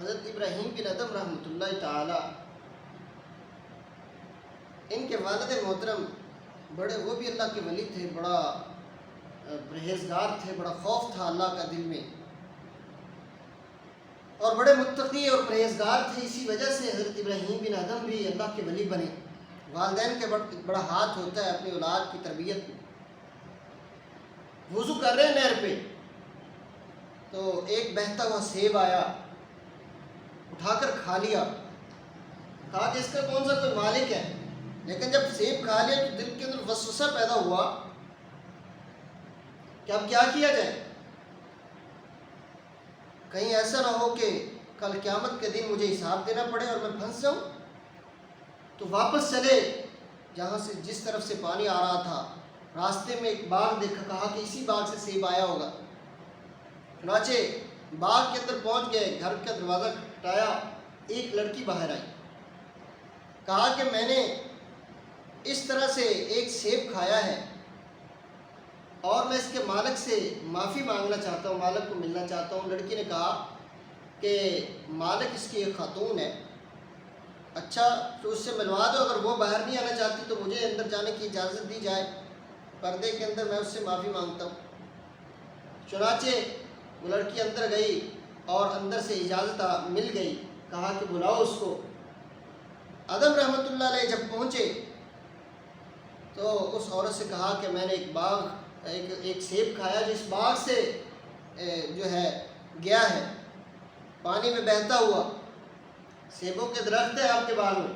حضرت ابراہیم بن ادم رحمۃ اللہ تعالی، ان کے والد محترم بڑے، وہ بھی اللہ کے ولی تھے، بڑا پرہیزگار تھے، بڑا خوف تھا اللہ کا دل میں، اور بڑے متقی اور پرہیزگار تھے۔ اسی وجہ سے حضرت ابراہیم بن ادم بھی اللہ کے ولی بنے۔ والدین کے بڑا ہاتھ ہوتا ہے اپنی اولاد کی تربیت میں۔ وضو کر رہے ہیں نہر پہ، تو ایک بہتا ہوا سیب آیا، اٹھا کر کھا لیا، کہا کہ اس کا کون سا کوئی مالک ہے، لیکن جب سیب کھا لیا تو دل کے اندر وسوسہ پیدا ہوا کہ اب کیا کیا جائے، کہیں ایسا نہ ہو کہ کل قیامت کے دن مجھے حساب دینا پڑے اور میں پھنس جاؤں۔ تو واپس چلے جہاں سے، جس طرف سے پانی آ رہا تھا، راستے میں ایک باغ دیکھا، کہا کہ اسی باغ سے سیب آیا ہوگا۔ چنانچہ باغ کے اندر پہنچ گئے، گھر کا دروازہ کھٹکھٹایا، ایک لڑکی باہر آئی، کہا کہ میں نے اس طرح سے ایک سیب کھایا ہے اور میں اس کے مالک سے معافی مانگنا چاہتا ہوں، مالک کو ملنا چاہتا ہوں۔ لڑکی نے کہا کہ مالک اس کی ایک خاتون ہے، اچھا تو اس سے ملوا دو، اگر وہ باہر نہیں آنا چاہتی تو مجھے اندر جانے کی اجازت دی جائے، پردے کے اندر میں اس سے معافی مانگتا ہوں۔ چنانچہ وہ لڑکی اندر گئی اور اندر سے اجازت مل گئی، کہا کہ بلاؤ اس کو۔ ادم رحمۃ اللہ علیہ جب پہنچے تو اس عورت سے کہا کہ میں نے ایک سیب کھایا جو اس باغ سے جو ہے گیا ہے، پانی میں بہتا ہوا، سیبوں کے درخت ہے آپ کے باغ میں۔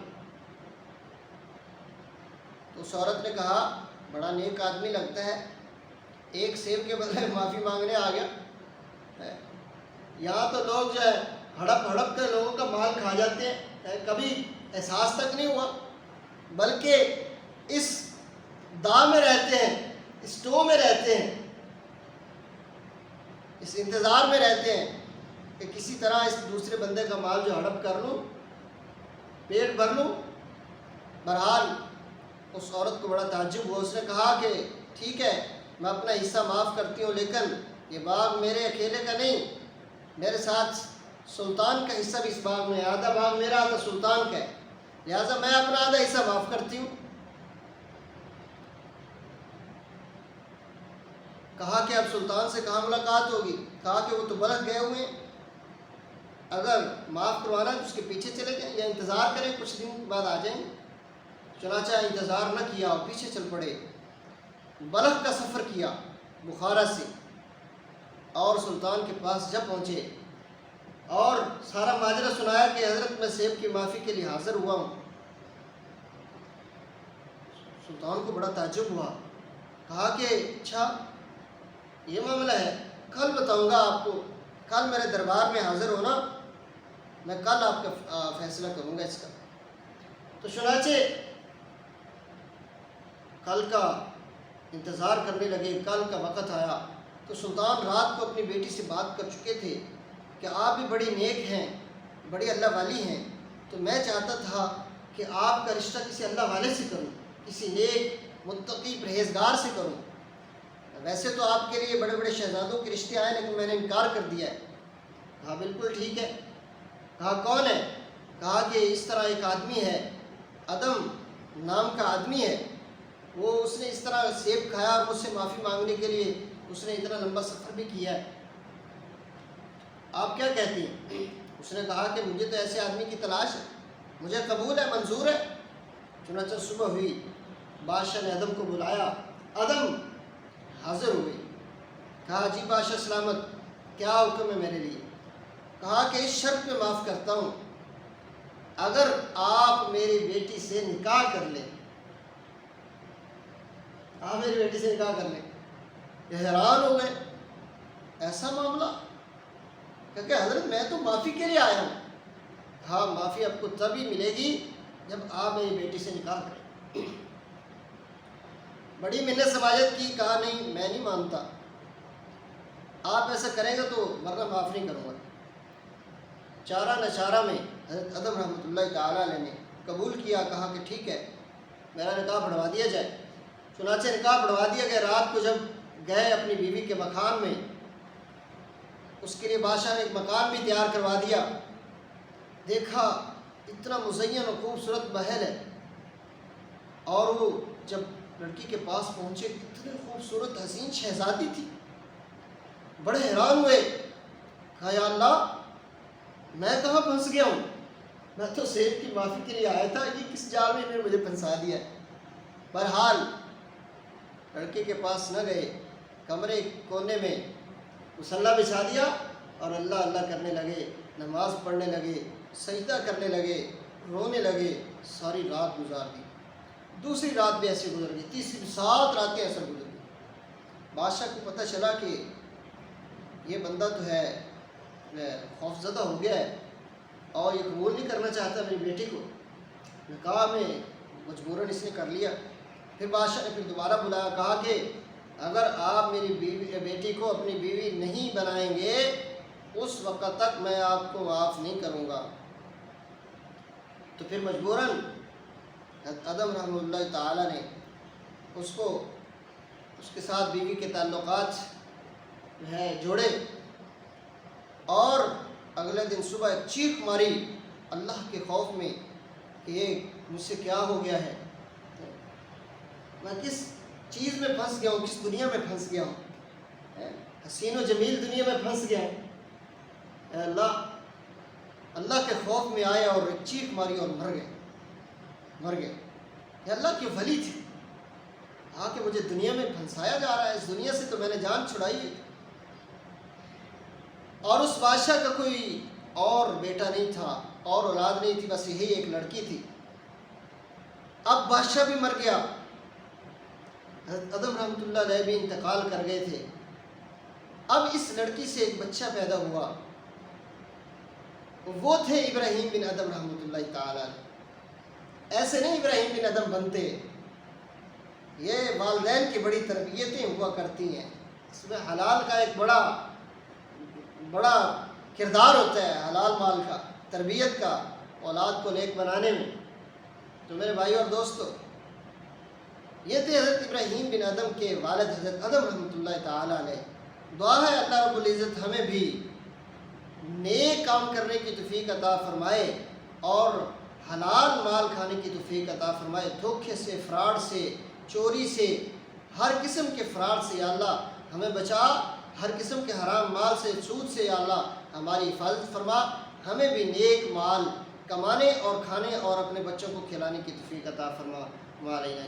تو اس عورت نے کہا بڑا نیک آدمی لگتا ہے، ایک سیب کے بدلے معافی مانگنے آ گیا۔ یہاں تو لوگ جو ہے ہڑپ ہڑپ کر لوگوں کا مال کھا جاتے ہیں، کبھی احساس تک نہیں ہوا، بلکہ اس دا میں رہتے ہیں، اس ٹو میں رہتے ہیں، اس انتظار میں رہتے ہیں کہ کسی طرح اس دوسرے بندے کا مال جو ہڑپ کر لوں، پیٹ بھر لوں۔ بہرحال اس عورت کو بڑا تعجب ہوا، اس نے کہا کہ ٹھیک ہے میں اپنا حصہ معاف کرتی ہوں، لیکن یہ باغ میرے اکیلے کا نہیں، میرے ساتھ سلطان کا حصہ بھی اس باغ میں ہے، آدھا باغ میرا آدھا سلطان کا ہے، لہٰذا میں اپنا آدھا حصہ معاف کرتی ہوں۔ کہا کہ اب سلطان سے کہاں ملاقات ہوگی؟ کہا کہ وہ تو بلک گئے ہوئے ہیں، اگر معاف کروانا ہے تو اس کے پیچھے چلے جائیں یا انتظار کریں، کچھ دن بعد آ جائیں۔ چنانچہ انتظار نہ کیا اور پیچھے چل پڑے، بلخ کا سفر کیا بخارا سے، اور سلطان کے پاس جب پہنچے اور سارا ماجرا سنایا کہ حضرت میں سیب کی معافی کے لیے حاضر ہوا ہوں۔ سلطان کو بڑا تعجب ہوا، کہا کہ اچھا یہ معاملہ ہے، کل بتاؤں گا آپ کو، کل میرے دربار میں حاضر ہونا، میں کل آپ کا فیصلہ کروں گا اس کا۔ تو چنانچہ کل کا انتظار کرنے لگے، کل کا وقت آیا تو سلطان رات کو اپنی بیٹی سے بات کر چکے تھے کہ آپ بھی بڑی نیک ہیں، بڑی اللہ والی ہیں، تو میں چاہتا تھا کہ آپ کا رشتہ کسی اللہ والے سے کروں، کسی نیک متقی پرہیزگار سے کروں۔ ویسے تو آپ کے لیے بڑے بڑے شہزادوں کے رشتے آئے، لیکن میں نے انکار کر دیا ہے۔ کہا بالکل ٹھیک ہے۔ کہا کون ہے؟ کہا کہ اس طرح ایک آدمی ہے، ادم نام کا آدمی ہے، وہ اس نے اس طرح سیب کھایا اور مجھ سے معافی مانگنے کے لیے اس نے اتنا لمبا سفر بھی کیا ہے، آپ کیا کہتی ہیں؟ اس نے کہا کہ مجھے تو ایسے آدمی کی تلاش ہے، مجھے قبول ہے، منظور ہے۔ چنانچہ صبح ہوئی، بادشاہ نے ادم کو بلایا، ادم حاضر ہوئے، کہا جی بادشاہ سلامت، کیا حکم ہے میرے لیے؟ کہا کہ اس شرط پہ معاف کرتا ہوں، اگر آپ میری بیٹی سے نکاح کر لیں، آپ میری بیٹی سے نکاح کر لیں۔ یہ حیران ہو گئے، ایسا معاملہ؟ کہ حضرت میں تو معافی کے لیے آیا ہوں۔ ہاں معافی آپ کو تبھی ملے گی جب آپ میری بیٹی سے نکاح کریں۔ بڑی منت سماجت کی، کہا نہیں میں نہیں مانتا، آپ ایسا کریں گے تو ورنہ معاف نہیں کروں گا۔ چارہ نچارہ میں حضرت ادم رحمۃ اللہ تعالیٰ علیہ نے قبول کیا، کہا کہ ٹھیک ہے میرا نکاح پڑھوا دیا جائے۔ چنانچہ نکاح پڑھوا دیا گیا۔ رات کو جب گئے اپنی بیوی کے مکان میں، اس کے لیے بادشاہ نے ایک مکان بھی تیار کروا دیا، دیکھا اتنا مزین و خوبصورت محل ہے، اور وہ جب لڑکی کے پاس پہنچے اتنے خوبصورت حسین شہزادی تھی، بڑے حیران ہوئے، کہا یا اللہ میں کہاں پھنس گیا ہوں، میں تو سیب کی معافی کے لیے آیا تھا، یہ کس جال میں انہوں نے مجھے پھنسا دیا ہے۔ بہرحال لڑکے کے پاس نہ گئے، کمرے کونے میں مصلی بچھا دیا اور اللہ اللہ کرنے لگے، نماز پڑھنے لگے، سجدہ کرنے لگے، رونے لگے، ساری رات گزار دی۔ دوسری رات بھی ایسے گزر گئی، تیسری 7 راتیں ایسے گزر گئی۔ بادشاہ کو پتہ چلا کہ یہ بندہ تو ہے خوفزدہ ہو گیا ہے اور یہ قبول نہیں کرنا چاہتا میری بیٹی کو، نکاح میں مجبوراً اس نے کر لیا۔ پھر بادشاہ نے پھر دوبارہ بلایا، کہا کہ اگر آپ میری بیٹی کو اپنی بیوی نہیں بنائیں گے اس وقت تک میں آپ کو معاف نہیں کروں گا۔ تو پھر مجبوراً عدم رحمہ اللہ تعالیٰ نے اس کے ساتھ بیوی کے تعلقات جوڑے، اور اگلے دن صبح ایک چیخ ماری اللہ کے خوف میں کہ یہ مجھ سے کیا ہو گیا ہے، میں کس چیز میں پھنس گیا ہوں، کس دنیا میں پھنس گیا ہوں، حسین و جمیل دنیا میں پھنس گیا ہوں۔ اے اللہ کے خوف میں آیا اور ایک چیخ ماری اور مر گئے۔ یہ اللہ کے ولی تھے، کہا کہ مجھے دنیا میں پھنسایا جا رہا ہے، اس دنیا سے تو میں نے جان چھڑائی ہے۔ اور اس بادشاہ کا کوئی اور بیٹا نہیں تھا اور اولاد نہیں تھی، بس یہی ایک لڑکی تھی۔ اب بادشاہ بھی مر گیا، حضرت عدم رحمۃ اللہ علیہ بھی انتقال کر گئے تھے۔ اب اس لڑکی سے ایک بچہ پیدا ہوا، وہ تھے ابراہیم بن ادم رحمۃ اللہ تعالیٰ۔ ایسے نہیں ابراہیم بن ادم بنتے، یہ والدین کی بڑی تربیتیں ہوا کرتی ہیں، اس میں حلال کا ایک بڑا کردار ہوتا ہے، حلال مال کا، تربیت کا، اولاد کو نیک بنانے میں۔ تو میرے بھائی اور دوستو، یہ تھے حضرت ابراہیم بن ادم کے والد حضرت ادم رحمۃ اللہ تعالیٰ علیہ۔ دعا ہے اللہ رب العزت ہمیں بھی نیک کام کرنے کی توفیق عطا فرمائے اور حلال مال کھانے کی توفیق عطا فرمائے، دھوکے سے، فراڈ سے، چوری سے، ہر قسم کے فراڈ سے یا اللہ ہمیں بچا، ہر قسم کے حرام مال سے، سود سے یا اللہ ہماری حفاظت فرما، ہمیں بھی نیک مال کمانے اور کھانے اور اپنے بچوں کو کھلانے کی توفیق عطا فرما۔ وعلینا